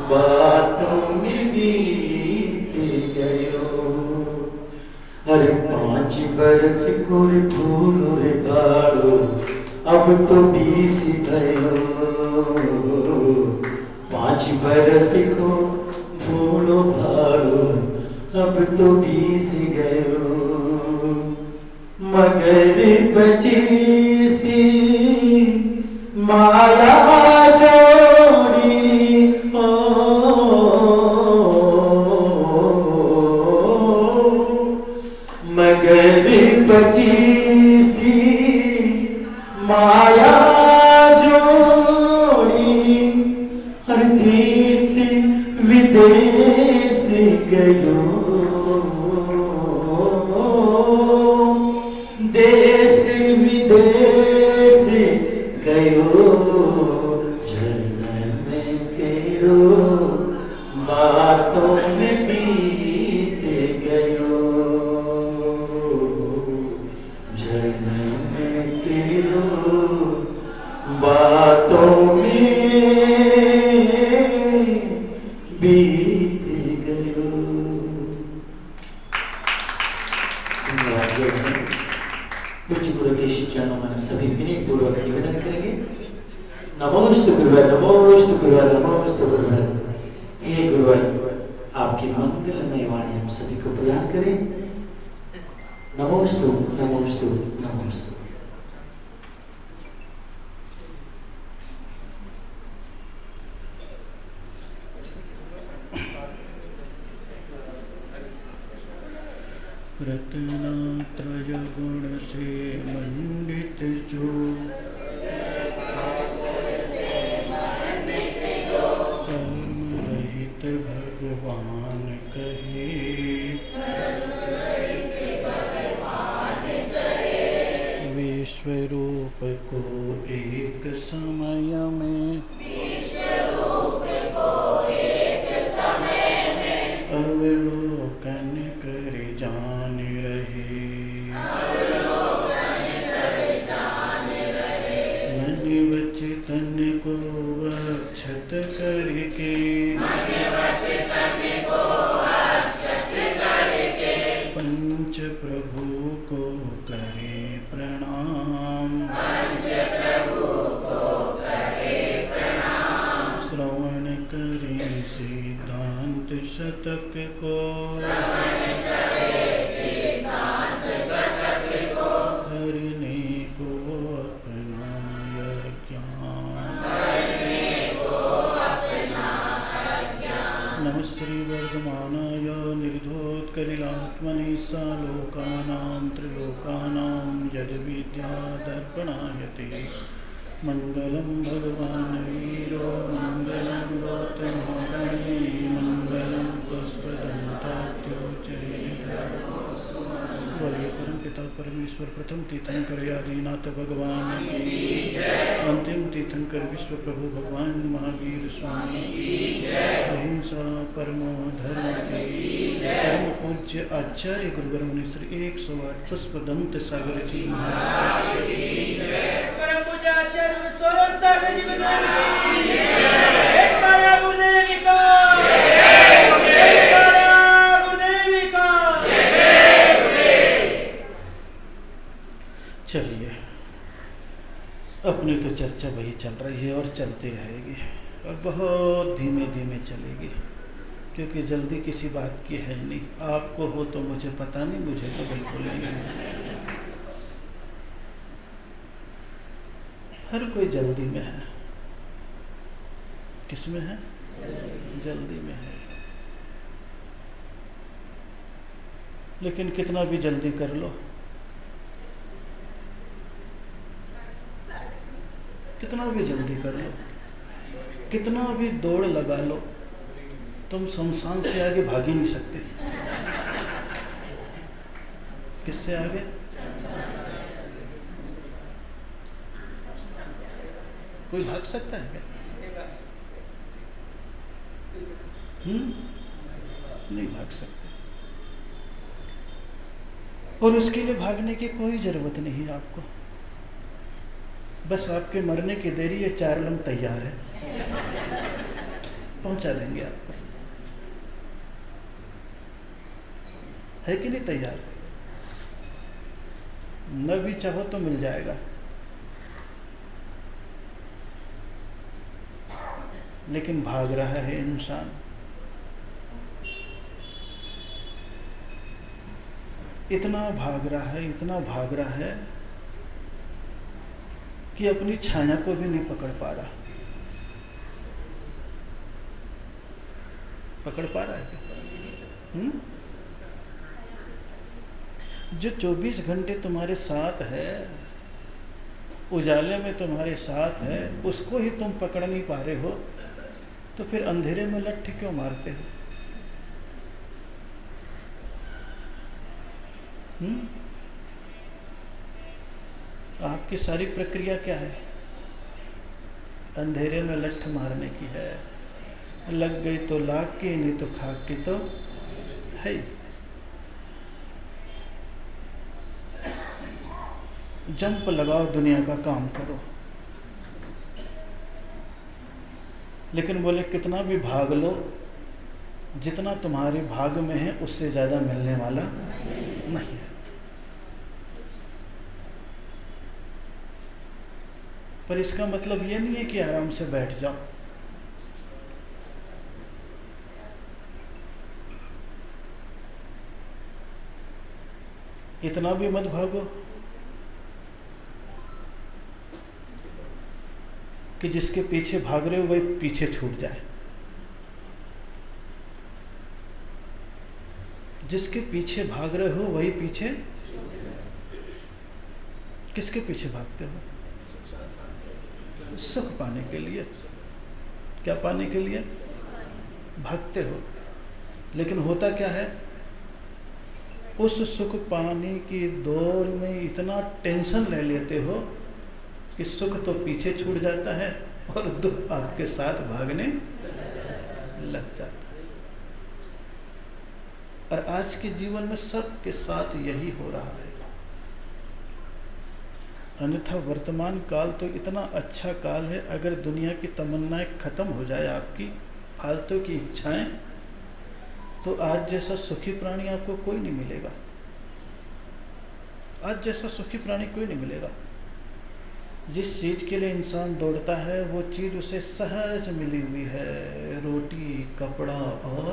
बातों में बीत गयो। अरे 5 बरस को फूलो रे भाड़ो, अब तो 20 भयो। 5 बरस को फूलो भाड़ो, अब तो 20 गयो। मगर पचीसी माया जोड़ी ओ, मगर पचीसी माया जोड़ी, हर देश विदेश गयो। देश विदेश गयो, जन्म तेरो बातों में बीत गयो। जन्म तेरो बातों में बीत गयो। पूज्य गुरु के चरणों में सभी विनय पूर्वक निवेदन करेंगे। नमोस्तु गुरुवर, नमोस्तु गुरुवर, नमोस्तु गुरुवर। हे गुरुवर, आपकी मंगलमय वाणी हम सभी को प्रदान करें। नमोस्तु, नमोस्तु, नमोस्तु। रत्नात्रय गुण से मंडित जो, कर्म रहित भगवान कहे। विश्वरूप को एक समय में, अवलोकन कर जान रहे। मन वच तन को अक्षत करके, पंच प्रभु को करे प्रणाम। श्रवण करे सिद्धांत शतक को, हरने को अपनाय ज्ञान। नमः श्री वर्धमानाय निर्धोत्कलिलात्मने सालोकानां त्रिलोकानां यद्विद्यादर्पणाय ते। मंगलम भगवान वीरो मंगलम गौतमोदये, मंगलम पुष्पदंतात्यो बोलिए परम पिता परमेश्वर प्रथम तीर्थंकर आदिनाथ भगवान की, अंतिम तीर्थंकर विश्व प्रभु भगवान महावीर स्वामी की, अहिंसा परमो धर्म की, परम पूज्य आचार्य गुरुवर मुनि श्री 108 पुष्पदंत सागर जी महाराज की, परम पूज्य आचार्य स्वरूप सागर जी महाराज की, एक माया गुरुदेव को, चलिए अपनी तो चर्चा वही चल रही है और चलती रहेगी और बहुत धीमे धीमे चलेगी, क्योंकि जल्दी किसी बात की है नहीं। आपको हो तो मुझे पता नहीं, मुझे तो बिल्कुल नहीं है। हर कोई जल्दी में है। किस में है? जल्दी में है। लेकिन कितना भी जल्दी कर लो, कितना भी जल्दी कर लो, कितना भी दौड़ लगा लो, तुम शमशान से आगे भाग ही नहीं सकते। किससे आगे? कोई भाग सकता है क्या? नहीं भाग सकते। और उसके लिए भागने की कोई जरूरत नहीं है आपको। बस आपके मरने की देरी है, 4 लंग तैयार है। पहुंचा देंगे आपको। है कि नहीं तैयार? न भी चाहो तो मिल जाएगा, लेकिन भाग रहा है इंसान। इतना भाग रहा है, इतना भाग रहा है कि अपनी छाया को भी नहीं पकड़ पा रहा। पकड़ पा रहा है क्या? जो 24 घंटे तुम्हारे साथ है, उजाले में तुम्हारे साथ है, उसको ही तुम पकड़ नहीं पा रहे हो, तो फिर अंधेरे में लट्ठ क्यों मारते हो? आपकी सारी प्रक्रिया क्या है? अंधेरे में लट्ठ मारने की है। लग गई तो लाग की, नहीं तो खाक की तो है। जंप लगाओ, दुनिया का काम करो। लेकिन बोले कितना भी भाग लो, जितना तुम्हारे भाग में है उससे ज़्यादा मिलने वाला नहीं है। पर इसका मतलब ये नहीं है कि आराम से बैठ जाओ। इतना भी मत भागो कि जिसके पीछे भाग रहे हो वही पीछे छूट जाए। जिसके पीछे भाग रहे हो वही पीछे। किसके पीछे भागते हो? सुख पाने के लिए। क्या पाने के लिए भागते हो? लेकिन होता क्या है, उस सुख पाने की दौड़ में इतना टेंशन ले लेते हो कि सुख तो पीछे छूट जाता है और दुख आपके साथ भागने लग जाता है। और आज के जीवन में सबके साथ यही हो रहा है। अन्यथा वर्तमान काल तो इतना अच्छा काल है, अगर दुनिया की तमन्नाएं खत्म हो जाए, आपकी फालतू की इच्छाएं, तो आज जैसा सुखी प्राणी आपको कोई नहीं मिलेगा। आज जैसा सुखी प्राणी कोई नहीं मिलेगा। जिस चीज़ के लिए इंसान दौड़ता है वो चीज़ उसे सहज मिली हुई है, रोटी, कपड़ा, और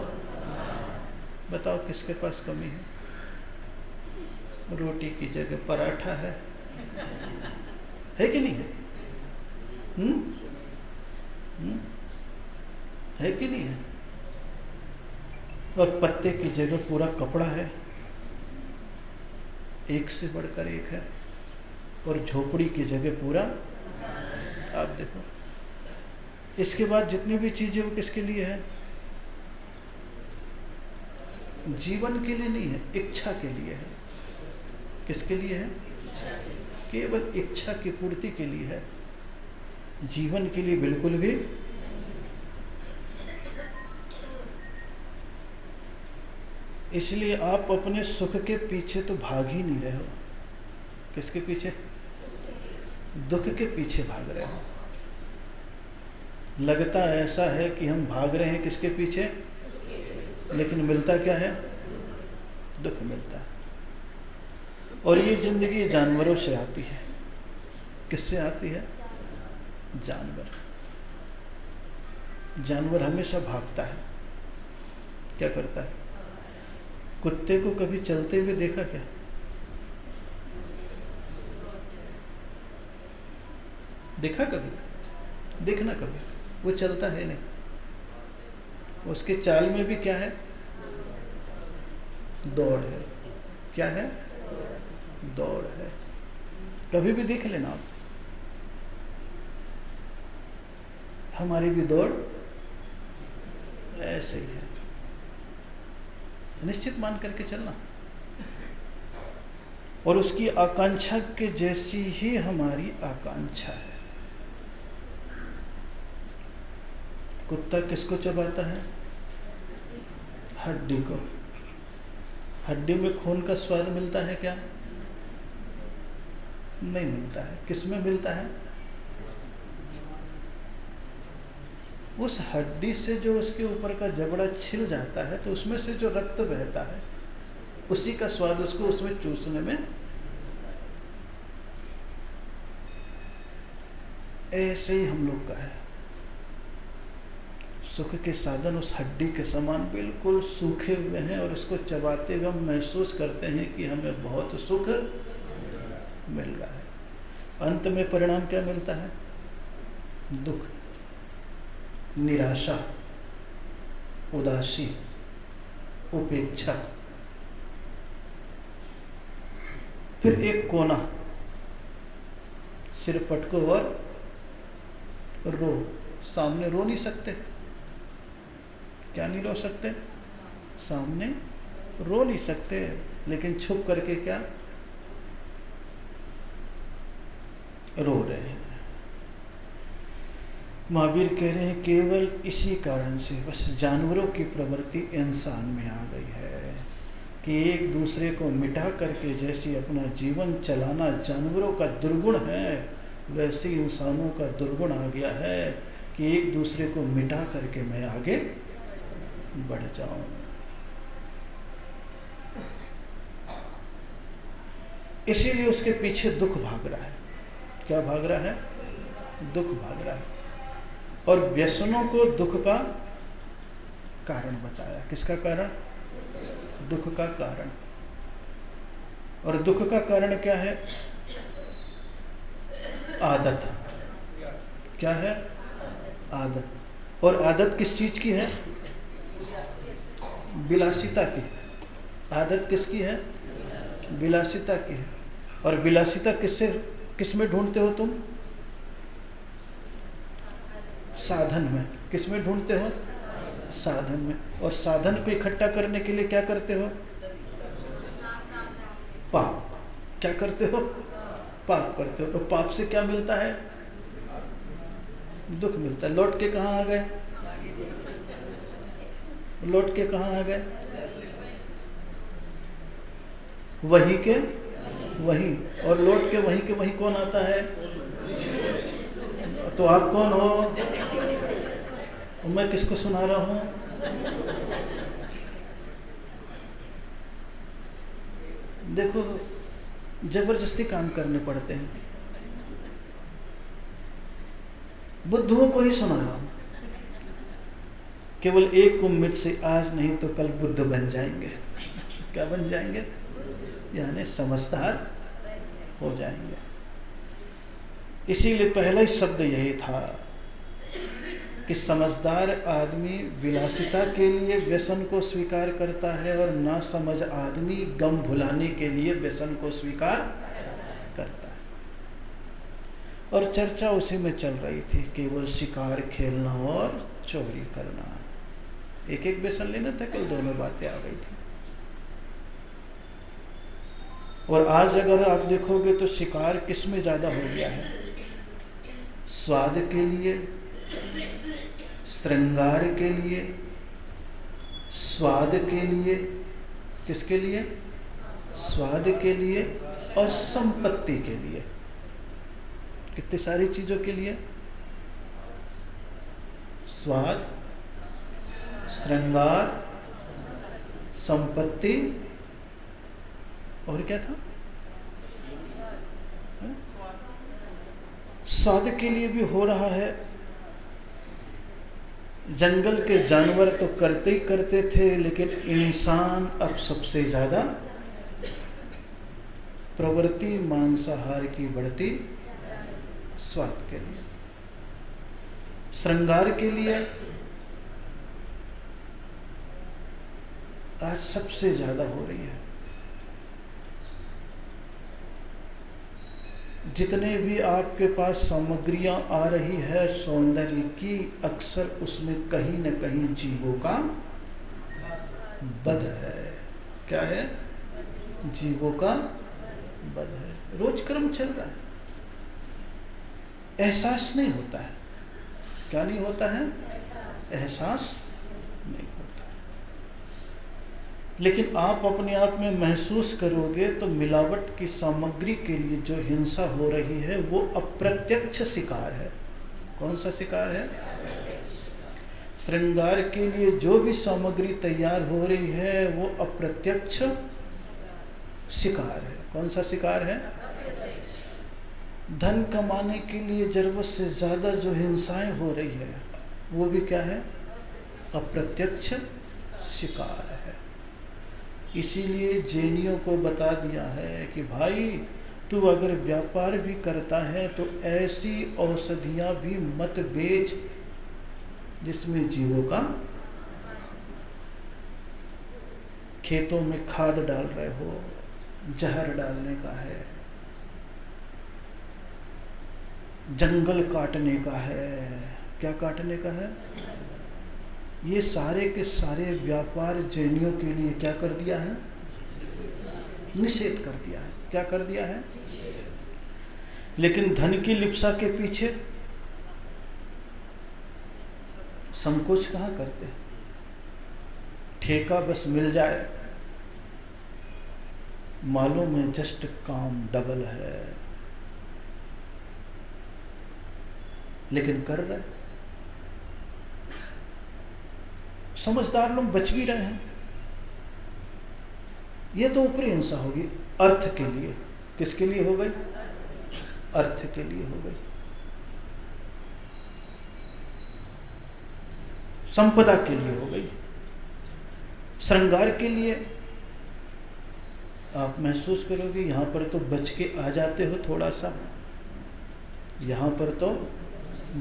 बताओ किसके पास कमी है? रोटी की जगह पराठा है कि नहीं है? है कि नहीं है? और पत्ते की जगह पूरा कपड़ा है, एक से बढ़कर एक है। और झोपड़ी की जगह पूरा, आप देखो। इसके बाद जितनी भी चीजें वो किसके लिए है? जीवन के लिए नहीं है, इच्छा के लिए है। किसके लिए है? केवल इच्छा की पूर्ति के लिए है, जीवन के लिए बिल्कुल भी। इसलिए आप अपने सुख के पीछे तो भाग ही नहीं रहे हो। किसके पीछे? दुख के पीछे भाग रहे हो। लगता ऐसा है कि हम भाग रहे हैं किसके पीछे, लेकिन मिलता क्या है? दुख मिलता है। और ये जिंदगी जानवरों से आती है। किससे आती है? जानवर। जानवर हमेशा भागता है। क्या करता है? कुत्ते को कभी चलते हुए देखा क्या? देखा कभी? देखना कभी। वो चलता है नहीं। उसके चाल में भी क्या है? दौड़ है। क्या है? दौड़ है। कभी भी देख लेना आप। हमारी भी दौड़ ऐसे ही है। निश्चित मान करके चलना। और उसकी आकांक्षा के जैसी ही हमारी आकांक्षा है। कुत्ता किसको चबाता है? हड्डी को। हड्डी में खून का स्वाद मिलता है क्या? नहीं मिलता है। किस में मिलता है? उस हड्डी से जो उसके ऊपर का जबड़ा छिल जाता है तो उसमें से जो रक्त बहता है उसी का स्वाद उसको उसमें चूसने में। ऐसे ही हम लोग का है, सुख के साधन उस हड्डी के समान बिल्कुल सूखे हुए हैं और उसको चबाते हुए हम महसूस करते हैं कि हमें बहुत सुख मिल रहा है। अंत में परिणाम क्या मिलता है? दुख, निराशा, उदासी, उपेक्षा। फिर एक कोना, सिर पटको और रो। सामने रो नहीं सकते। क्या नहीं रो सकते? सामने रो नहीं सकते, लेकिन छुप करके क्या रो रहे हैं। महावीर कह रहे हैं केवल इसी कारण से बस जानवरों की प्रवृत्ति इंसान में आ गई है कि एक दूसरे को मिटा करके जैसे अपना जीवन चलाना जानवरों का दुर्गुण है, वैसे इंसानों का दुर्गुण आ गया है कि एक दूसरे को मिटा करके मैं आगे बढ़ जाऊं। इसीलिए उसके पीछे दुख भाग रहा है। क्या भाग रहा है? दुख भाग रहा है। और व्यसनों को दुख का कारण बताया। किसका कारण? दुख का कारण। और दुख का कारण क्या है? आदत। क्या है? आदत। और आदत किस चीज की है? विलासिता की। आदत किसकी है? विलासिता की है। और विलासिता किस में ढूंढते हो तुम? साधन में। किस में ढूंढते हो? साधन में। और साधन को इकट्ठा करने के लिए क्या करते हो? पाप। क्या करते हो? पाप करते हो। और पाप से क्या मिलता है? दुख मिलता है। लौट के कहाँ आ गए? लौट के कहाँ आ गए? वही के वही। और लौट के वही कौन आता है? तो आप कौन हो? मैं किसको सुना रहा हूं? देखो, जबरदस्ती काम करने पड़ते हैं। बुद्धुओं को ही सुना रहा हूं। केवल एक उम्मीद से आज नहीं तो कल बुद्ध बन जाएंगे। क्या बन जाएंगे? यानी समझदार हो जाएंगे। इसीलिए पहला ही शब्द यही था कि समझदार आदमी विलासिता के लिए व्यसन को स्वीकार करता है और ना समझ आदमी गम भुलाने के लिए व्यसन को स्वीकार करता है। और चर्चा उसी में चल रही थी, केवल शिकार खेलना और चोरी करना। एक एक व्यसन लेना था, कल दोनों बातें आ गई थी। और आज अगर आप देखोगे तो शिकार किस में ज्यादा हो गया है? स्वाद के लिए, श्रृंगार के लिए, स्वाद के लिए। किसके लिए? स्वाद के लिए और संपत्ति के लिए। कितनी सारी चीजों के लिए? स्वाद, श्रृंगार, संपत्ति और क्या था? स्वाद के लिए भी हो रहा है। जंगल के जानवर तो करते ही करते थे, लेकिन इंसान अब सबसे ज्यादा प्रवृत्ति मांसाहार की बढ़ती। स्वाद के लिए, श्रृंगार के लिए आज सबसे ज्यादा हो रही है। जितने भी आपके पास सामग्रियां आ रही है सौंदर्य की, अक्सर उसमें कहीं न कहीं जीवों का वध है। क्या है? जीवों का वध है। रोज क्रम चल रहा है। एहसास नहीं होता है। क्या नहीं होता है? एहसास नहीं होता। लेकिन आप अपने आप में महसूस करोगे तो मिलावट की सामग्री के लिए जो हिंसा हो रही है वो अप्रत्यक्ष शिकार है। कौन सा शिकार है? श्रृंगार के लिए जो भी सामग्री तैयार हो रही है वो अप्रत्यक्ष शिकार है। कौन सा शिकार है? धन कमाने के लिए जरूरत से ज़्यादा जो हिंसाएं हो रही है वो भी क्या है? अप्रत्यक्ष शिकार है। इसीलिए जैनियों को बता दिया है कि भाई तू अगर व्यापार भी करता है तो ऐसी औषधियां भी मत बेच जिसमें जीवों का, खेतों में खाद डाल रहे हो, जहर डालने का है, जंगल काटने का है, क्या काटने का है? ये सारे के सारे व्यापार जैनियों के लिए क्या कर दिया है? निषेध कर दिया है। क्या कर दिया है? लेकिन धन की लिप्सा के पीछे संकोच कहाँ करते? ठेका बस मिल जाए, मालूम है जस्ट काम डबल है, लेकिन कर रहे। समझदार लोग बच भी रहे हैं। ये तो ऊपरी हिंसा होगी, अर्थ के लिए। किसके लिए हो गई? अर्थ के लिए हो गई, संपदा के लिए हो गई। श्रृंगार के लिए आप महसूस करोगे यहां पर तो बच के आ जाते हो, थोड़ा सा यहां पर तो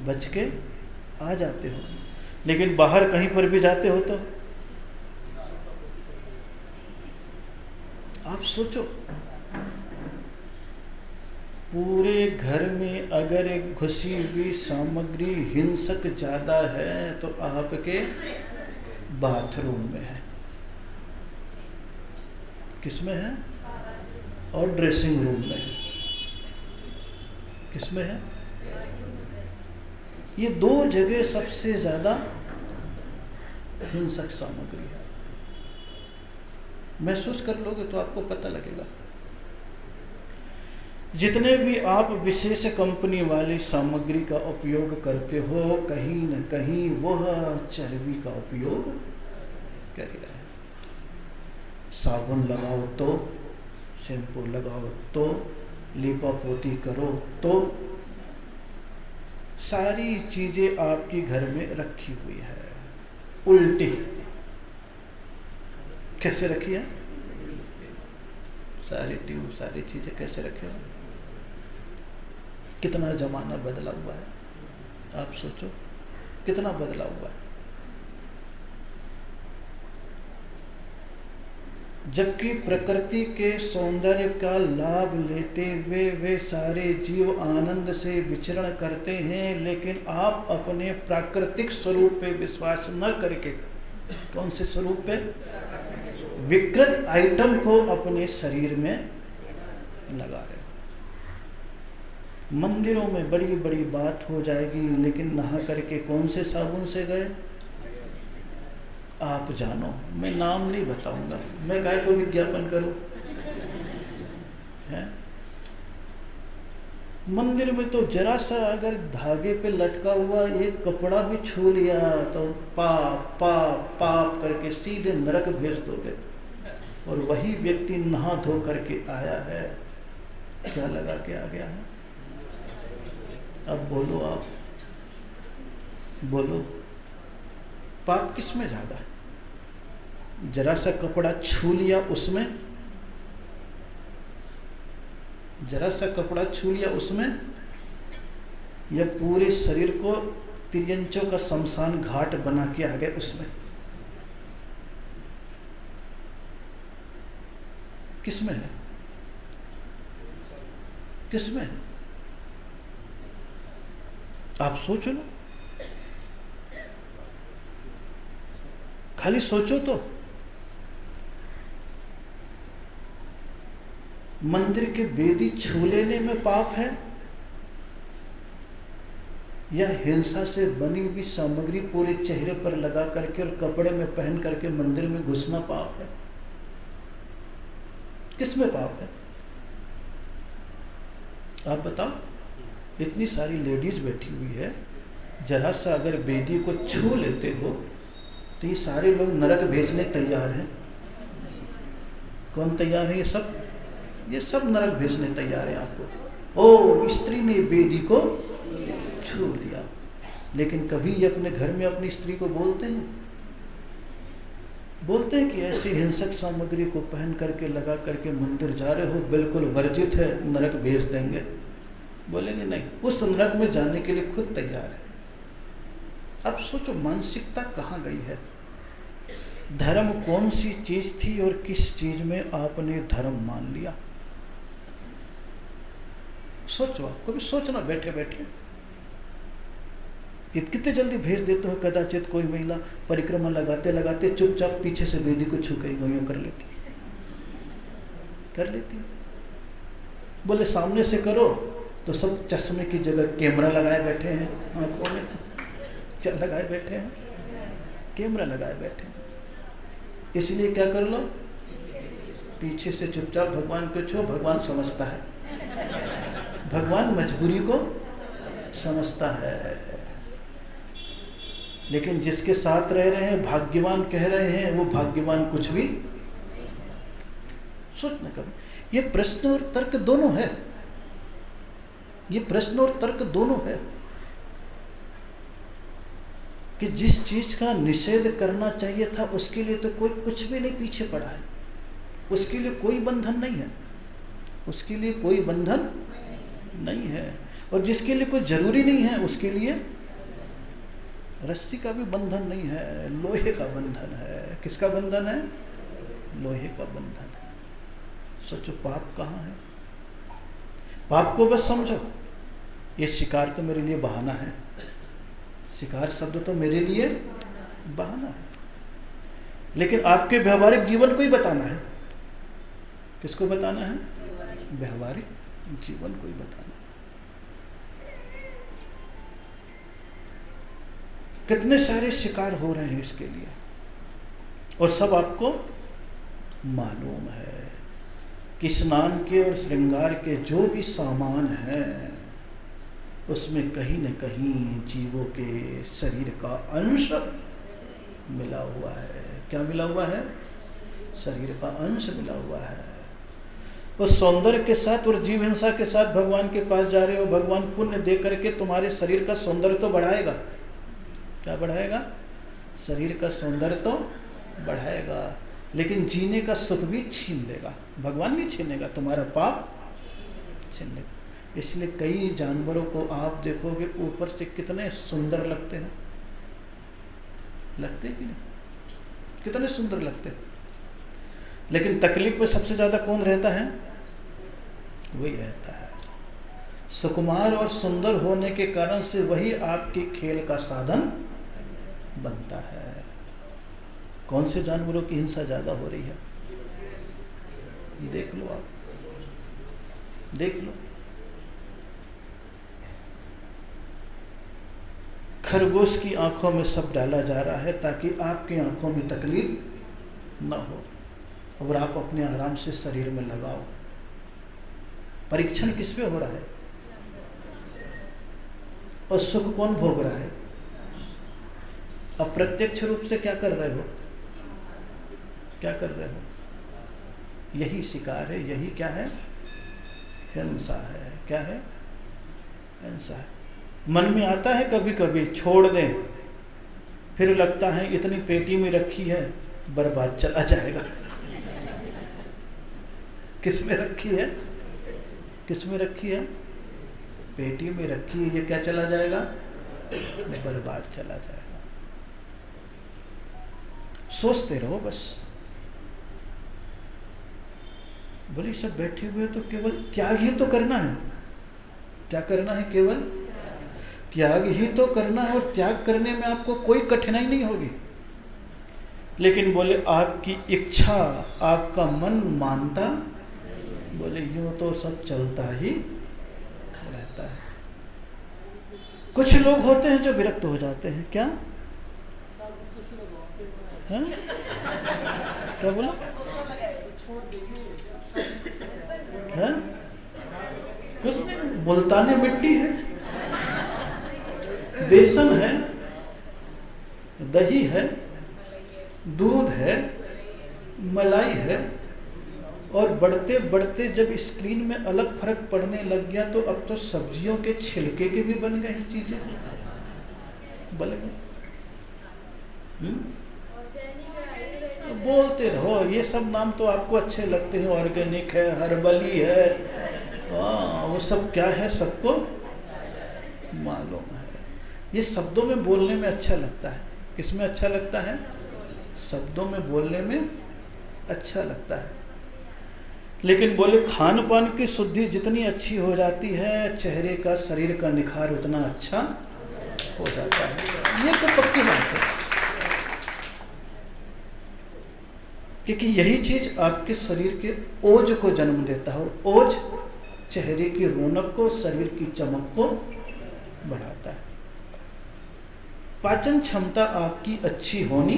बच के आ जाते हो, लेकिन बाहर कहीं पर भी जाते हो तो आप सोचो, पूरे घर में अगर एक घुसी हुई सामग्री हिंसक ज्यादा है तो आपके बाथरूम में है, किसमें है? और ड्रेसिंग रूम में है, किसमें है? ये दो जगह सबसे ज्यादा हिंसक सामग्री है। महसूस कर लोगे तो आपको पता लगेगा। जितने भी आप विशेष कंपनी वाली सामग्री का उपयोग करते हो, कहीं न कहीं वह चर्बी का उपयोग कर रहा है। साबुन लगाओ तो, शैम्पू लगाओ तो, लीपा पोती करो तो, सारी चीजें आपकी घर में रखी हुई है। उल्टी कैसे रखी है? सारी ट्यूब, सारी चीजें कैसे रखे हैं? कितना जमाना बदला हुआ है, आप सोचो कितना बदला हुआ है। जबकि प्रकृति के सौंदर्य का लाभ लेते हुए वे सारे जीव आनंद से विचरण करते हैं, लेकिन आप अपने प्राकृतिक स्वरूप पे विश्वास न करके, कौन से स्वरूप पे? विकृत आइटम को अपने शरीर में लगा रहे हो। मंदिरों में बड़ी बड़ी बात हो जाएगी, लेकिन नहा करके कौन से साबुन से गए आप जानो, मैं नाम नहीं बताऊंगा, मैं गाय को विज्ञापन करूं है? मंदिर में तो जरा सा अगर धागे पे लटका हुआ एक कपड़ा भी छू लिया तो पाप पाप पाप करके सीधे नरक भेज दोगे। और वही व्यक्ति नहा धो करके आया है, क्या लगा के आ गया है? अब बोलो, आप बोलो, पाप किस में ज्यादा है? जरा सा कपड़ा छू लिया उसमें, जरा सा कपड़ा छू लिया उसमें, या पूरे शरीर को तिर्यंचों का शमशान घाट बना के आ गए उसमें? किसमें है? किसमें है? आप सोच लो, खाली सोचो तो। मंदिर के बेदी छू लेने में पाप है, या हिंसा से बनी हुई सामग्री पूरे चेहरे पर लगा करके और कपड़े में पहन करके मंदिर में घुसना पाप है? किसमें पाप है? आप बताओ। इतनी सारी लेडीज बैठी हुई है, जरा सा अगर वेदी को छू लेते हो तो ये सारे लोग नरक भेजने तैयार हैं। कौन तैयार है? ये सब नरक भेजने तैयार हैं आपको। ओ, स्त्री ने वेदी को छू लिया। लेकिन कभी ये अपने घर में अपनी स्त्री को बोलते हैं? बोलते हैं कि ऐसी हिंसक सामग्री को पहन करके लगा करके मंदिर जा रहे हो, बिल्कुल वर्जित है, नरक भेज देंगे? बोलेंगे नहीं। उस नरक में जाने के लिए खुद तैयार है। अब सोचो मानसिकता कहाँ गई है। धर्म कौन सी चीज थी और किस चीज में आपने धर्म मान लिया? सोचो, आप कभी सोचना बैठे बैठे कि कितने जल्दी भेज देते हो। कदाचित कोई महिला परिक्रमा लगाते लगाते चुपचाप पीछे से वेदी को छू कर लेती। बोले सामने से करो तो सब चश्मे की जगह कैमरा लगाए बैठे हैं, आंखों में क्या लगाए बैठे हैं? कैमरा लगाए बैठे हैं। इसलिए क्या कर लो, पीछे से चुपचाप भगवान को छो। भगवान समझता है, भगवान मजबूरी को समझता है। लेकिन जिसके साथ रह रहे हैं, भाग्यवान कह रहे हैं, वो भाग्यवान कुछ भी सोचना कभी। ये प्रश्न और तर्क दोनों है, ये प्रश्न और तर्क दोनों है कि जिस चीज का निषेध करना चाहिए था उसके लिए तो कोई कुछ भी नहीं पीछे पड़ा है। उसके लिए कोई बंधन नहीं है, उसके लिए कोई बंधन नहीं है। और जिसके लिए कोई जरूरी नहीं है उसके लिए रस्सी का भी बंधन नहीं है, लोहे का बंधन है। किसका बंधन है? लोहे का बंधन है। सोचो पाप कहाँ है? पाप को बस समझो, ये शिकार तो मेरे लिए बहाना है। शिकार शब्द तो मेरे लिए बहाना है, लेकिन आपके व्यवहारिक जीवन को ही बताना है। किसको बताना है? व्यवहारिक जीवन को ही बताना है। कितने सारे शिकार हो रहे हैं इसके लिए, और सब आपको मालूम है कि स्नान के और श्रृंगार के जो भी सामान हैं उसमें कहीं न कहीं जीवों के शरीर का अंश मिला हुआ है। क्या मिला हुआ है? शरीर का अंश मिला हुआ है। उस सौंदर्य के साथ और जीव हिंसा के साथ भगवान के पास जा रहे हो, भगवान पुण्य दे करके तुम्हारे शरीर का सौंदर्य तो बढ़ाएगा। क्या बढ़ाएगा? शरीर का सौंदर्य तो बढ़ाएगा, लेकिन जीने का सुख भी छीन लेगा। भगवान नहीं छीनेगा, तुम्हारा पाप छीन लेगा। इसलिए कई जानवरों को आप देखोगे ऊपर से कितने सुंदर लगते हैं, लगते कि नहीं? कितने सुंदर लगते हैं, लेकिन तकलीफ में सबसे ज्यादा कौन रहता है? वही रहता है। सुकुमार और सुंदर होने के कारण से वही आपकी खेल का साधन बनता है। कौन से जानवरों की हिंसा ज्यादा हो रही है? देख लो, आप देख लो। खरगोश की आंखों में सब डाला जा रहा है ताकि आपकी आंखों में तकलीफ न हो, और आप अपने आराम से शरीर में लगाओ। परीक्षण किस पे हो रहा है? और सुख कौन भोग रहा है? अप्रत्यक्ष रूप से क्या कर रहे हो? क्या कर रहे हो? यही शिकार है, यही क्या है? हिंसा है। क्या है? हिंसा है। मन में आता है कभी कभी छोड़ दें, फिर लगता है इतनी पेटी में रखी है, बर्बाद चला जाएगा। किस में रखी है? किस में रखी है? पेटी में रखी है। ये क्या चला जाएगा? बर्बाद चला जाएगा। सोचते रहो बस। बोले सब बैठे हुए तो केवल त्याग ही तो करना है। क्या करना है? केवल त्याग ही तो करना है, और त्याग करने में आपको कोई कठिनाई नहीं होगी। लेकिन बोले आपकी इच्छा, आपका मन मानता, बोले यूं तो सब चलता ही रहता है। कुछ लोग होते हैं जो विरक्त हो जाते हैं। क्या? हाँ? क्या बोला? हाँ? कुछ नहीं, मुल्तानी मिट्टी है, बेसन है, दही है, दूध है, मलाई है, और बढ़ते बढ़ते जब स्क्रीन में अलग फर्क पड़ने लग गया तो अब तो सब्जियों के छिलके के भी बन गए चीजें, बन गए। बोलते रहो, ये सब नाम तो आपको अच्छे लगते हैं, ऑर्गेनिक है, हर्बली है, वो सब क्या है सबको मालूम है। ये शब्दों में बोलने में अच्छा लगता है। किसमें अच्छा लगता है? शब्दों में बोलने में अच्छा लगता है। लेकिन बोले खान पान की शुद्धि जितनी अच्छी हो जाती है, चेहरे का, शरीर का निखार उतना अच्छा हो जाता है। ये तो पक्की बात है, क्योंकि यही चीज आपके शरीर के ओज को जन्म देता है, और ओज चेहरे की रौनक को, शरीर की चमक को बढ़ाता है। पाचन क्षमता आपकी अच्छी होनी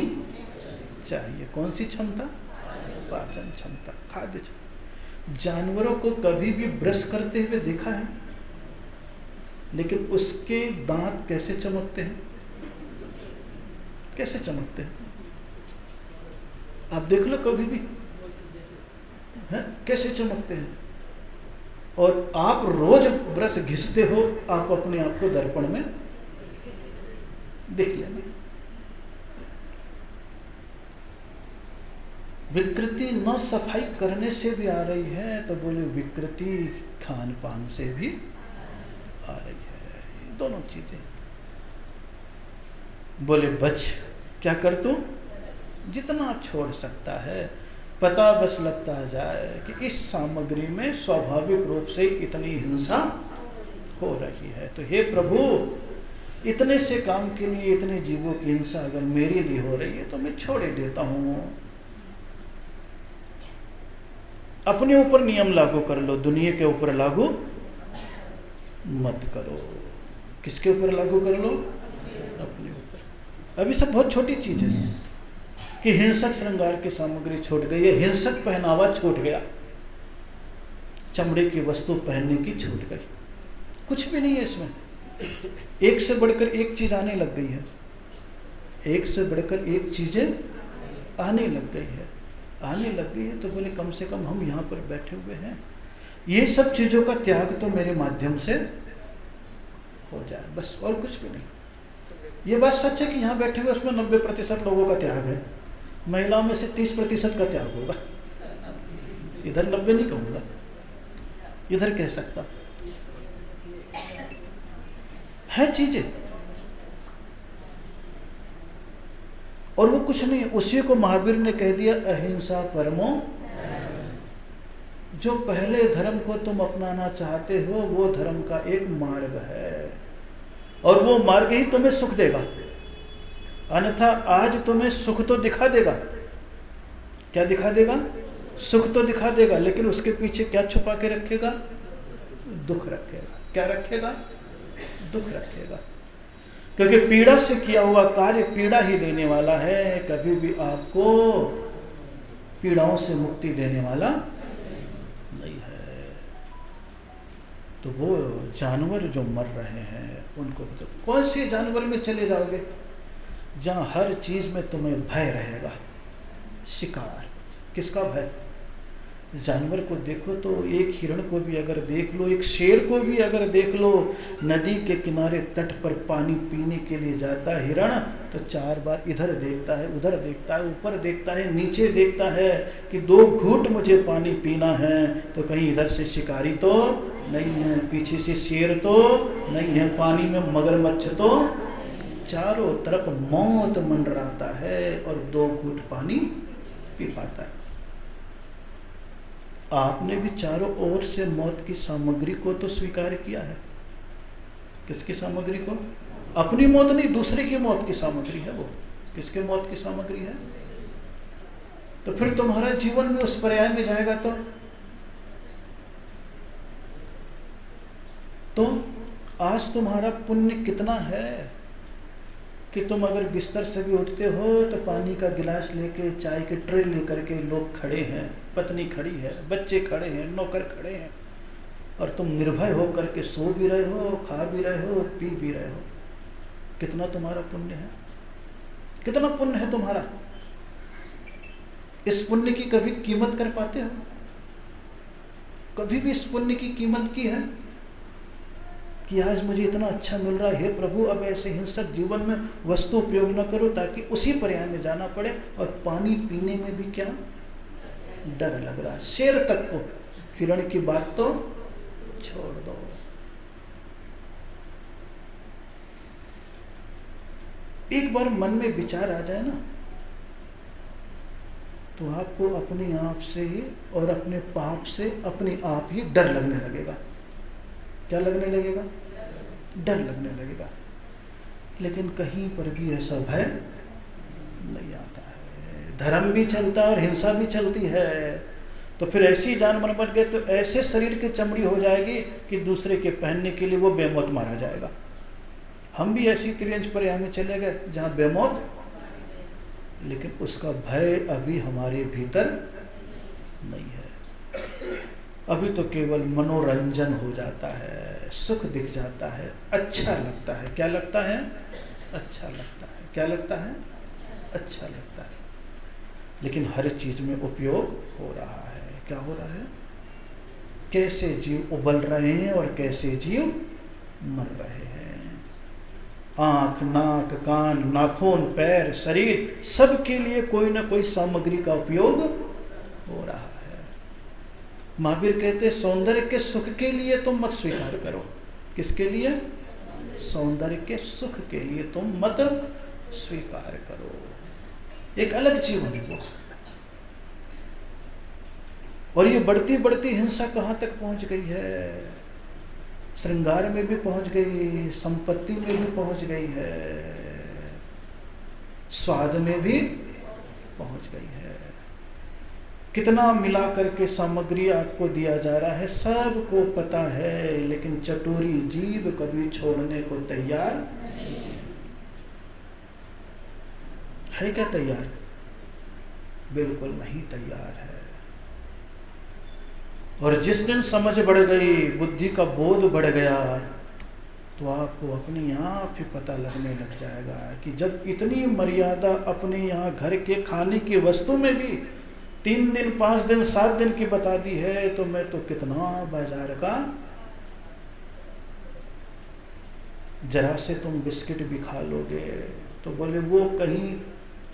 चाहिए। कौन सी क्षमता? पाचन क्षमता, खाद्य क्षमता। जानवरों को कभी भी ब्रश करते हुए देखा है? लेकिन उसके दांत कैसे चमकते हैं? कैसे चमकते हैं? आप देख लो कभी भी, है कैसे चमकते हैं। और आप रोज ब्रश घिसते हो, आप अपने आप को दर्पण में देख लेना। विकृति न सफाई करने से भी आ रही है, तो बोले विकृति खान पान से भी आ रही है। दोनों चीजें। बोले बच, क्या कर तू? जितना छोड़ सकता है। पता बस लगता जाए कि इस सामग्री में स्वाभाविक रूप से इतनी हिंसा हो रही है, तो हे प्रभु, इतने से काम के लिए इतने जीवों की हिंसा अगर मेरे लिए हो रही है तो मैं छोड़े देता हूं। अपने ऊपर नियम लागू कर लो, दुनिया के ऊपर लागू मत करो। किसके ऊपर लागू कर लो? अपने ऊपर। अभी सब बहुत छोटी चीज है कि हिंसक श्रृंगार की सामग्री छूट गई है, हिंसक पहनावा छूट गया, चमड़े की वस्तु पहनने की छूट गई। कुछ भी नहीं है इसमें। एक से बढ़कर एक चीज आने लग गई है, एक से बढ़कर एक चीजें आने लग गई है, आने लग गई है। तो बोले कम से कम हम यहाँ पर बैठे हुए हैं, ये सब चीजों का त्याग तो मेरे माध्यम से हो जाए, बस और कुछ भी नहीं। ये बात सच है कि यहाँ बैठे हुए उसमें 90% लोगों का त्याग है, महिलाओं में से 30% का त्याग होगा। इधर 90 नहीं कहूँगा, इधर कह सकता है चीजें। और वो कुछ नहीं, उसी को महावीर ने कह दिया अहिंसा परमो। जो पहले धर्म को तुम अपनाना चाहते हो वो धर्म का एक मार्ग है, और वो मार्ग ही तुम्हें सुख देगा। अन्यथा आज तुम्हें सुख तो दिखा देगा, क्या दिखा देगा? सुख तो दिखा देगा, लेकिन उसके पीछे क्या छुपा के रखेगा? दुख रखेगा। क्या रखेगा? दुख रखेगा। क्योंकि पीड़ा से किया हुआ कार्य पीड़ा ही देने वाला है, कभी भी आपको पीड़ाओं से मुक्ति देने वाला नहीं है। तो वो जानवर जो मर रहे हैं उनको तो कौन से जानवर में चले जाओगे जहां हर चीज में तुम्हें भय रहेगा? शिकार, किसका भय? जानवर को देखो तो एक हिरण को भी अगर देख लो, एक शेर को भी अगर देख लो, नदी के किनारे तट पर पानी पीने के लिए जाता है हिरण, तो 4 बार इधर देखता है, उधर देखता है, ऊपर देखता है, नीचे देखता है कि 2 घूंट मुझे पानी पीना है, तो कहीं इधर से शिकारी तो नहीं है, पीछे से शेर तो नहीं है, पानी में मगरमच्छ तो, चारों तरफ मौत मंडराता है और 2 घूंट पानी पी पाता है। आपने भी चारों ओर से मौत की सामग्री को तो स्वीकार किया है। किसकी सामग्री को? अपनी मौत नहीं, दूसरे की मौत की सामग्री है वो। किसके मौत की सामग्री है? तो फिर तुम्हारा जीवन भी उस पर्याय में जाएगा। तो आज तुम्हारा पुण्य कितना है कि तुम अगर बिस्तर से भी उठते हो तो पानी का गिलास लेके, चाय के ट्रे लेकर के लोग खड़े हैं, पत्नी खड़ी है, बच्चे खड़े हैं, नौकर खड़े हैं, और तुम निर्भय होकर के सो भी रहे हो, खा भी रहे हो, पी भी रहे हो। कितना तुम्हारा पुण्य है, कितना पुण्य है तुम्हारा। इस पुण्य की कभी कीमत कर पाते हो? कभी भी इस पुण्य की कीमत की है कि आज मुझे इतना अच्छा मिल रहा है, हे प्रभु अब ऐसे हिंसक जीवन में वस्तु उपयोग न करो ताकि उसी पर्याय में जाना पड़े। और पानी पीने में भी क्या डर लग रहा है। शेर तक को, हिरण की बात तो छोड़ दो। एक बार मन में विचार आ जाए ना, तो आपको अपने आप से ही और अपने पाप से अपने आप ही डर लगने लगेगा। क्या लगने लगेगा? डर लगने लगेगा। लेकिन कहीं पर भी ऐसा भय नहीं आता है। धर्म भी चलता है और हिंसा भी चलती है। तो फिर ऐसी जान बन गए तो ऐसे शरीर की चमड़ी हो जाएगी कि दूसरे के पहनने के लिए वो बेमौत मारा जाएगा। हम भी ऐसी त्रियंज पर्याय में चले गए जहाँ बेमौत, लेकिन उसका भय अभी हमारे भीतर नहीं है। अभी तो केवल मनोरंजन हो जाता है, सुख दिख जाता है, अच्छा लगता है। क्या लगता है? अच्छा लगता है। क्या लगता है? अच्छा लगता है। लेकिन हर चीज में उपयोग हो रहा है। क्या हो रहा है? कैसे जीव उबल रहे हैं और कैसे जीव मर रहे हैं। आँख, नाक, कान, नाखून, पैर, शरीर, सबके लिए कोई ना कोई सामग्री का उपयोग हो रहा है। महावीर कहते सौंदर्य के सुख के लिए तुम मत स्वीकार करो। किसके लिए? सौंदर्य के सुख के लिए तुम मत स्वीकार करो। एक अलग जीवन है वो। और ये बढ़ती बढ़ती हिंसा कहाँ तक पहुंच गई है? श्रृंगार में भी पहुंच गई, संपत्ति में भी पहुंच गई है, स्वाद में भी पहुंच गई है। कितना मिला करके सामग्री आपको दिया जा रहा है, सबको पता है, लेकिन चटोरी जीभ कभी छोड़ने को तैयार है। क्या तैयार? बिल्कुल नहीं तैयार है। और जिस दिन समझ बढ़ गई, बुद्धि का बोध बढ़ गया, तो आपको अपने आप ही पता लगने लग जाएगा कि जब इतनी मर्यादा अपने यहाँ घर के खाने की वस्तु में भी 3 दिन, 5 दिन, 7 दिन की बता दी है, तो मैं तो कितना बाजार का। जरा से तुम बिस्किट भी खा लोगे तो बोले वो कहीं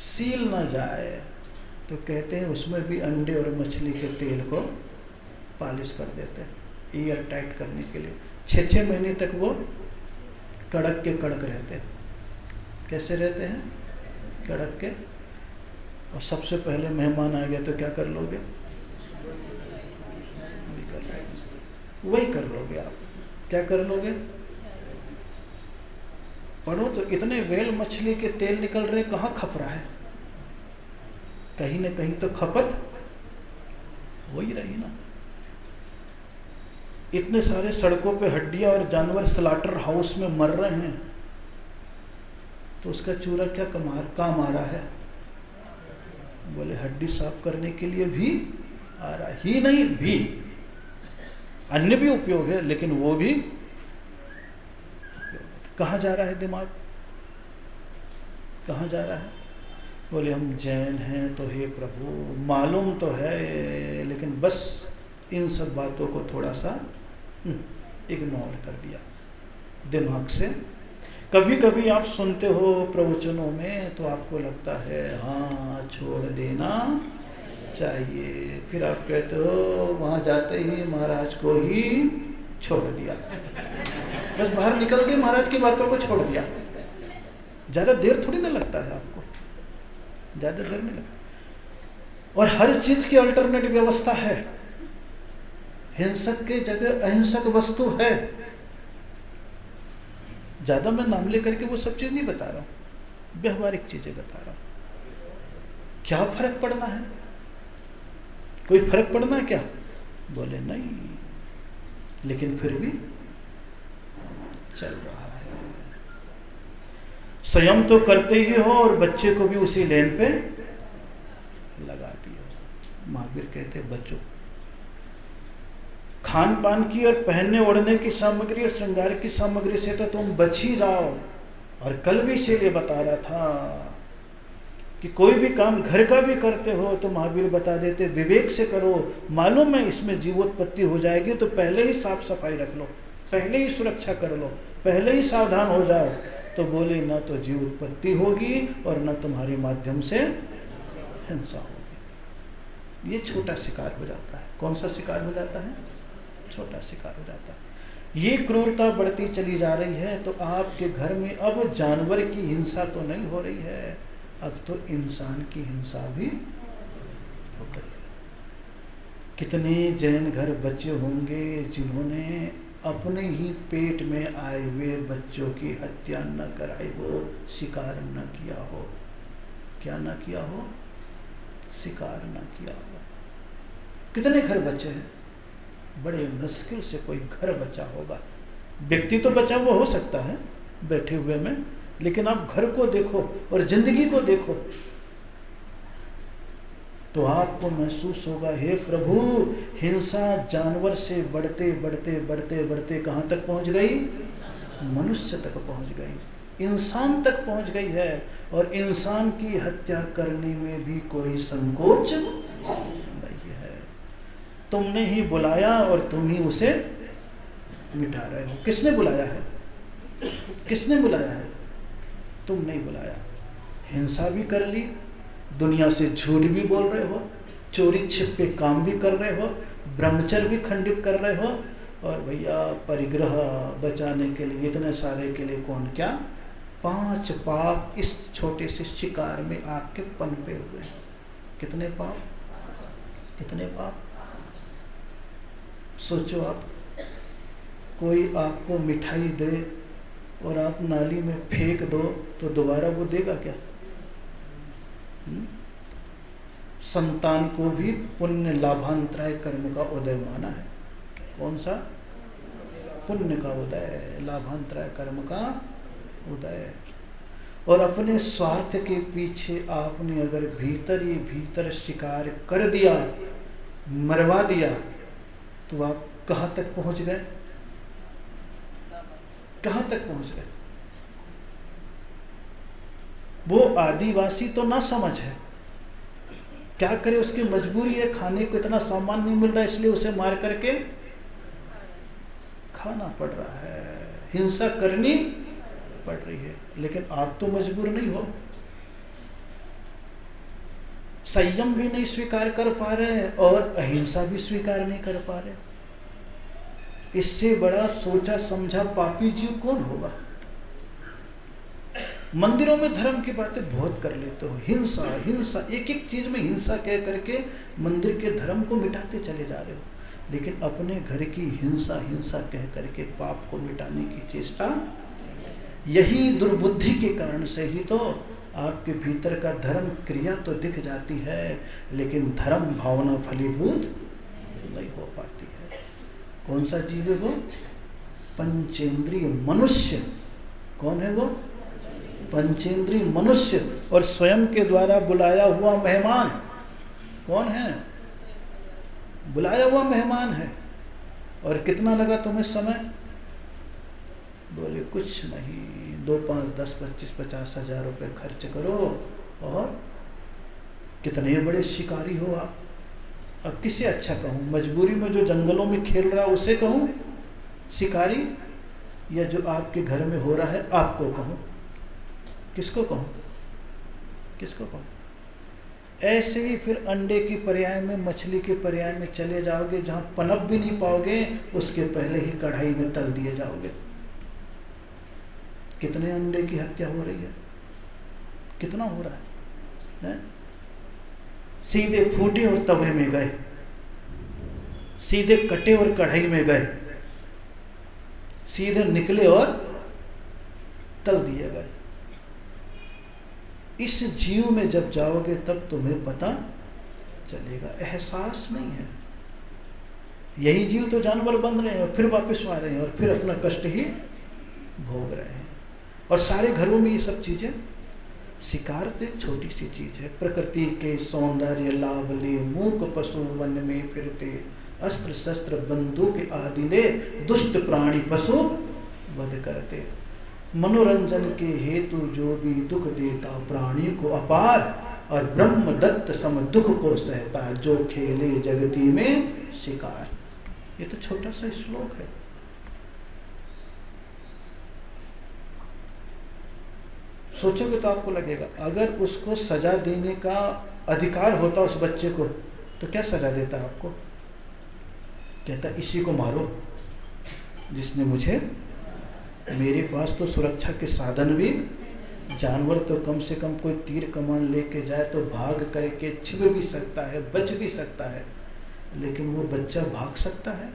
सील ना जाए, तो कहते हैं उसमें भी अंडे और मछली के तेल को पॉलिश कर देते हैं ईयर टाइट करने के लिए। 6-6 महीने तक वो कड़क के कड़क रहते हैं। कैसे रहते हैं? कड़क के। और सबसे पहले मेहमान आ गया तो क्या कर लोगे? वही कर लोगे आप। क्या कर लोगे? पढ़ो तो इतने वेल मछली के तेल निकल रहे, कहाँ खप रहा है? कहीं न कहीं तो खपत हो ही रही ना। इतने सारे सड़कों पे हड्डियां और जानवर स्लाटर हाउस में मर रहे हैं, तो उसका चूरा क्या काम आ रहा है? बोले हड्डी साफ करने के लिए भी आ रहा ही नहीं, भी अन्य भी उपयोग है, लेकिन वो भी कहाँ जा रहा है दिमाग? कहाँ जा रहा है? बोले हम जैन हैं तो हे प्रभु मालूम तो है, लेकिन बस इन सब बातों को थोड़ा सा इग्नोर कर दिया दिमाग से। कभी कभी आप सुनते हो प्रवचनों में तो आपको लगता है हाँ छोड़ देना चाहिए, फिर आप कहते हो वहाँ जाते ही महाराज को ही छोड़ दिया, बस बाहर निकल के महाराज की बातों को छोड़ दिया। ज़्यादा देर थोड़ी ना लगता है आपको, ज़्यादा देर नहीं लगता। और हर चीज़ की अल्टरनेट व्यवस्था है। हिंसक के जगह अहिंसक वस्तु है। ज़्यादा मैं नाम लेकर के वो सब चीज़ नहीं बता रहा हूँ, व्यवहारिक चीज़ें बता रहा हूँ। क्या फर्क पड़ना है? कोई फर्क पड़ना है क्या? बोले नहीं, लेकिन फिर भी चल रहा है। स्वयं तो करते ही हो और बच्चे को भी उसी लेन पे लगाती हो। महावीर कहते बच्चों, खान पान की और पहनने ओढ़ने की सामग्री और श्रृंगार की सामग्री से तो तुम बच ही जाओ, और कल भी इसीलिए बता रहा था कि कोई भी काम घर का भी करते हो तो महावीर बता देते विवेक से करो, मालूम है इसमें जीवोत्पत्ति हो जाएगी तो पहले ही साफ सफाई रख लो, पहले ही सुरक्षा कर लो, पहले ही सावधान हो जाओ। तो बोले न तो जीव उत्पत्ति होगी और न तुम्हारे माध्यम से हिंसा होगी। ये छोटा शिकार हो जाता है। कौन सा शिकार हो जाता है? छोटा शिकार हो जाता है। ये क्रूरता बढ़ती चली जा रही है तो आपके घर में अब जानवर की हिंसा तो नहीं हो रही है, अब तो इंसान की हिंसा भी हो गई है। कितने जैन घर बच्चे होंगे जिन्होंने अपने ही पेट में आए हुए बच्चों की हत्या न कराई हो, शिकार न किया हो। क्या न किया हो? शिकार न किया हो। कितने घर बचे हैं? बड़े मुश्किल से कोई घर बचा होगा। व्यक्ति तो बचा हुआ हो सकता है बैठे हुए में, लेकिन आप घर को देखो और जिंदगी को देखो तो आपको महसूस होगा, हे प्रभु, हिंसा जानवर से बढ़ते बढ़ते बढ़ते बढ़ते कहाँ तक पहुँच गई? मनुष्य तक पहुँच गई, इंसान तक पहुँच गई है। और इंसान की हत्या करने में भी कोई संकोच नहीं है। तुमने ही बुलाया और तुम ही उसे मिटा रहे हो। किसने बुलाया है? किसने बुलाया है? तुम नहीं बुलाया। हिंसा भी कर ली, दुनिया से झूठ भी बोल रहे हो, चोरी छिपे काम भी कर रहे हो, ब्रह्मचर्य भी खंडित कर रहे हो, और भैया परिग्रह बचाने के लिए इतने सारे के लिए कौन क्या 5 पाप इस छोटे से शिकार में आपके पनपे हुए हैं। कितने पाप? कितने पाप? सोचो आप, कोई आपको मिठाई दे और आप नाली में फेंक दो तो दोबारा वो देगा क्या? संतान को भी पुण्य लाभांतराय कर्म का उदय माना है। कौन सा? पुण्य का उदय, लाभांतराय कर्म का उदय। और अपने स्वार्थ के पीछे आपने अगर भीतर ही भीतर शिकार कर दिया, मरवा दिया, तो आप कहाँ तक पहुँच गए? कहाँ तक पहुँच गए? वो आदिवासी तो ना समझ है, क्या करे, उसकी मजबूरी है, खाने को इतना सामान नहीं मिल रहा इसलिए उसे मार करके खाना पड़ रहा है, हिंसा करनी पड़ रही है। लेकिन आप तो मजबूर नहीं हो, संयम भी नहीं स्वीकार कर पा रहे और अहिंसा भी स्वीकार नहीं कर पा रहे। इससे बड़ा सोचा समझा पापी जीव कौन होगा? मंदिरों में धर्म की बातें बहुत कर लेते हो, हिंसा हिंसा, एक एक चीज में हिंसा कह करके मंदिर के धर्म को मिटाते चले जा रहे हो। लेकिन अपने घर की हिंसा हिंसा कह करके पाप को मिटाने की चेष्टा, यही दुर्बुद्धि के कारण से ही तो आपके भीतर का धर्म क्रिया तो दिख जाती है, लेकिन धर्म भावना फलीभूत नहीं हो पाती है। कौन सा जीव है वो? पंचेंद्रिय मनुष्य। कौन है वो? पंचेंद्रिय मनुष्य। और स्वयं के द्वारा बुलाया हुआ मेहमान। कौन है? बुलाया हुआ मेहमान है। और कितना लगा तुम्हें समय? बोले कुछ नहीं, 2, 5, 10, 25, 50 हजार रुपये खर्च करो और कितने बड़े शिकारी हो आप। अब किसे अच्छा कहूँ? मजबूरी में जो जंगलों में खेल रहा है उसे कहूँ शिकारी, या जो आपके घर में हो रहा है आपको कहूँ? किसको कहूँ? किसको कहूँ? ऐसे ही फिर अंडे की पर्याय में, मछली के पर्याय में चले जाओगे, जहाँ पनप भी नहीं पाओगे उसके पहले ही कढ़ाई में तल दिए जाओगे। कितने अंडे की हत्या हो रही है? कितना हो रहा है? सीधे फूटे और तवे में गए, सीधे कटे और कढ़ाई में गए, सीधे निकले और तल दिए गए। इस जीव में जब जाओगे तब तुम्हें पता चलेगा, एहसास नहीं है। यही जीव तो जानवर बन रहे हैं और फिर वापस आ रहे हैं और फिर अपना कष्ट ही भोग रहे हैं। और सारे घरों में ये सब चीजें, शिकार तो एक छोटी सी चीज है। प्रकृति के सौंदर्य लाभ ले, मूक पशु वन में फिरते, अस्त्र शस्त्र बंदूक आदि ले, दुष्ट प्राणी पशु वध करते। मनोरंजन के हेतु जो भी दुख देता प्राणी को अपार, और ब्रह्म दत्त सम दुख को सहता जो खेले जगती में शिकार। ये तो छोटा सा श्लोक है। सोचोगे तो आपको लगेगा अगर उसको सजा देने का अधिकार होता उस बच्चे को तो क्या सजा देता आपको? कहता इसी को मारो जिसने मुझे, मेरे पास तो सुरक्षा के साधन भी, जानवर तो कम से कम कोई तीर कमान लेके जाए तो भाग करके छिप भी सकता है, बच भी सकता है, लेकिन वो बच्चा भाग सकता है,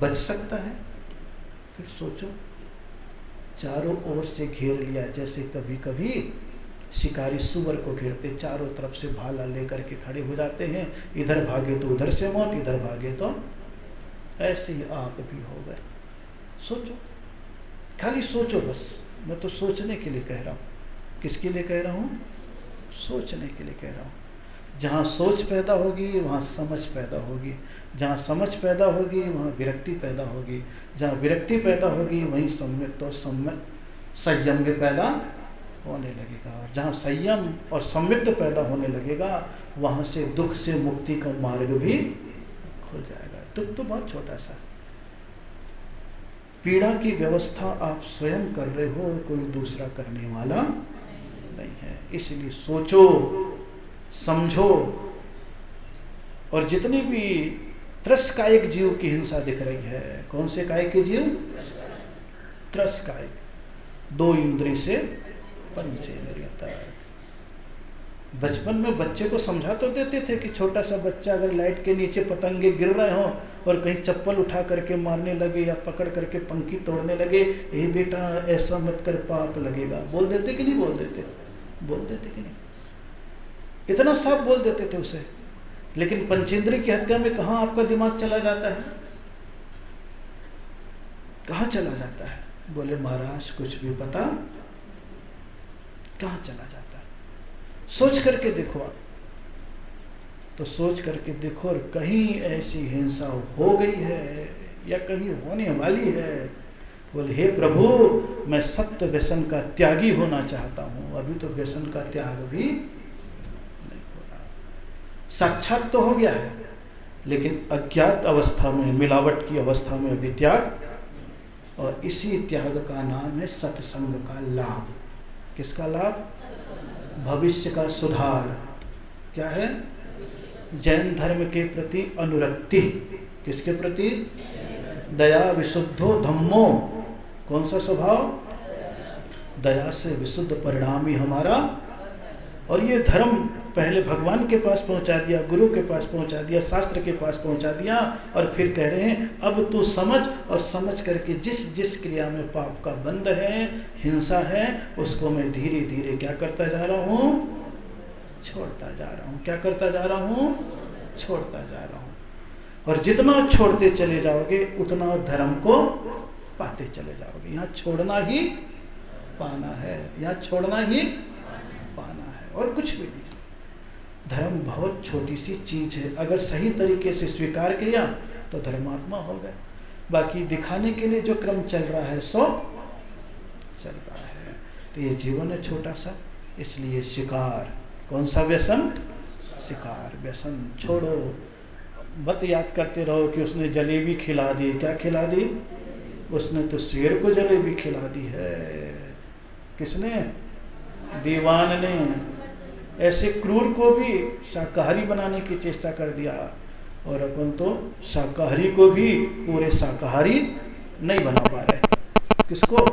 बच सकता है? फिर सोचो, चारों ओर से घेर लिया, जैसे कभी कभी शिकारी सुअर को घेरते, चारों तरफ से भाला लेकर के खड़े हो जाते हैं, इधर भागे तो उधर से मौत, इधर भागे तो, ऐसे ही आप भी हो गए। सोचो, खाली सोचो बस। मैं तो सोचने के लिए कह रहा हूँ। किसके लिए कह रहा हूँ? सोचने के लिए कह रहा हूँ। जहाँ सोच पैदा होगी वहाँ समझ पैदा होगी, जहाँ समझ पैदा होगी वहाँ विरक्ति पैदा होगी, जहाँ विरक्ति पैदा होगी वहीं सम्यक और संयम पैदा होने लगेगा, और जहाँ संयम और सम्यक पैदा होने लगेगा वहाँ से दुख से मुक्ति का मार्ग भी खुल जाएगा। दुख तो बहुत छोटा सा, पीड़ा की व्यवस्था आप स्वयं कर रहे हो, कोई दूसरा करने वाला नहीं है। इसलिए सोचो, समझो, और जितनी भी त्रस्कायिक जीव की हिंसा दिख रही है, कौन से काय के जीव? त्रस्कायिक, 2 इंद्रिय से 5 इंद्रिय तक। बचपन में बच्चे को समझा तो देते थे कि छोटा सा बच्चा अगर लाइट के नीचे पतंगे गिर रहे हो और कहीं चप्पल उठा करके मारने लगे या पकड़ करके पंखी तोड़ने लगे, ए बेटा ऐसा मत कर, पाप लगेगा। बोल देते कि नहीं बोल देते? बोल देते कि नहीं? इतना साफ बोल देते थे उसे। लेकिन पंचेंद्रिय की हत्या में कहाँ आपका दिमाग चला जाता है? कहाँ चला जाता है? बोले महाराज कुछ भी पता, कहाँ चला जाता है? सोच करके देखो आप, तो सोच करके देखो, और कहीं ऐसी हिंसा हो गई है या कहीं होने वाली है, बोले हे प्रभु मैं सत्य व्यसन का त्यागी होना चाहता हूँ। अभी तो व्यसन का त्याग भी नहीं हो रहा। साक्षात तो हो गया है, लेकिन अज्ञात अवस्था में, मिलावट की अवस्था में अभी त्याग, और इसी त्याग का नाम है सत्संग का लाभ। किसका लाभ? भविष्य का सुधार। क्या है? जैन धर्म के प्रति अनुरक्ति। किसके प्रति? दया विशुद्धो धम्मो। कौन सा स्वभाव? दया से विशुद्ध परिणाम ही हमारा। और ये धर्म पहले भगवान के पास पहुंचा दिया, गुरु के पास पहुंचा दिया, शास्त्र के पास पहुंचा दिया, और फिर कह रहे हैं अब तू समझ, और समझ करके जिस जिस क्रिया में पाप का बंध है, हिंसा है, उसको मैं धीरे धीरे क्या करता जा रहा हूँ? छोड़ता जा रहा हूँ। क्या करता जा रहा हूँ? छोड़ता जा रहा हूँ। और जितना छोड़ते चले जाओगे उतना धर्म को पाते चले जाओगे। यहाँ छोड़ना ही पाना है, यहाँ छोड़ना ही पाना है, और कुछ भी नहीं। धर्म बहुत छोटी सी चीज है, अगर सही तरीके से स्वीकार किया तो धर्मात्मा हो गए। बाकी दिखाने के लिए जो क्रम चल रहा है सो चल रहा है। तो ये जीवन है छोटा सा, इसलिए शिकार। कौन सा व्यसन? शिकार व्यसन छोड़ो। मत याद करते रहो कि उसने जलेबी खिला दी। क्या खिला दी? उसने तो शेर को जलेबी खिला दी है। किसने? दीवान ने। ऐसे क्रूर को भी शाकाहारी बनाने की चेष्टा कर दिया, और अपन तो शाकाहारी को भी पूरे शाकाहारी नहीं बना पा रहे। किसको?